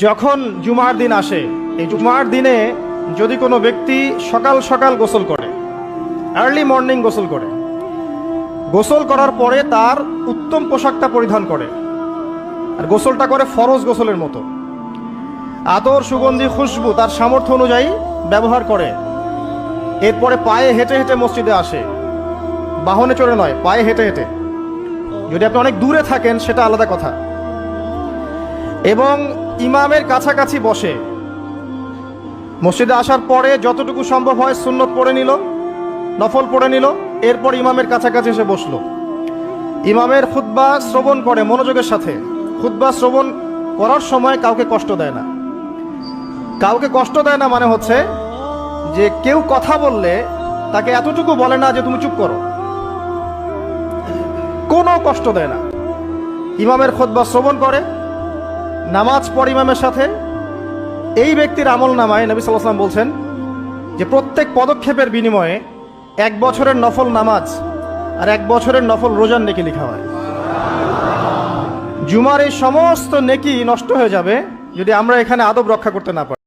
যখন জুমার দিন আসে, এই জুমার দিনে যদি কোনো ব্যক্তি সকাল সকাল গোসল করে, আর্লি মর্নিং গোসল করে, গোসল করার পরে তার উত্তম পোশাকটা পরিধান করে, আর গোসলটা করে ফরজ গোসলের মতো, আতর সুগন্ধি খুশবু তার সামর্থ্য অনুযায়ী ব্যবহার করে, এরপরে পায়ে হেঁটে হেঁটে মসজিদে আসে, বাহনে চড়ে নয়, পায়ে হেঁটে হেঁটে। যদি আপনি অনেক দূরে থাকেন সেটা আলাদা কথা। এবং ইমামের কাছাকাছি বসে, মসজিদে আসার পরে যতটুকু সম্ভব হয় সুন্নত পড়ে নিল, নফল পড়ে নিল, এরপর ইমামের কাছাকাছি এসে বসলো। ইমামের খুতবা শ্রবণ করে মনোযোগের সাথে। খুতবা শ্রবণ করার সময় কাউকে কষ্ট দেয় না। কাউকে কষ্ট দেয় না মানে হচ্ছে যে কেউ কথা বললে তাকে এতটুকু বলে না যে তুমি চুপ করো, কোনো কষ্ট দেয় না। ইমামের খুতবা শ্রবণ করে, নামাজ পড়ে ইমামের সাথে। এই ব্যক্তির আমল নামায় নবী সাল্লাল্লাহু আলাইহি ওয়াসাল্লাম বলছেন যে প্রত্যেক পদক্ষেপের বিনিময়ে 1 বছরের নফল নামাজ আর 1 বছরের নফল রোজার নেকি লেখা হয়। জুমার এই সমস্ত নেকি নষ্ট হয়ে যাবে যদি আমরা এখানে আদব রক্ষা করতে না পারি।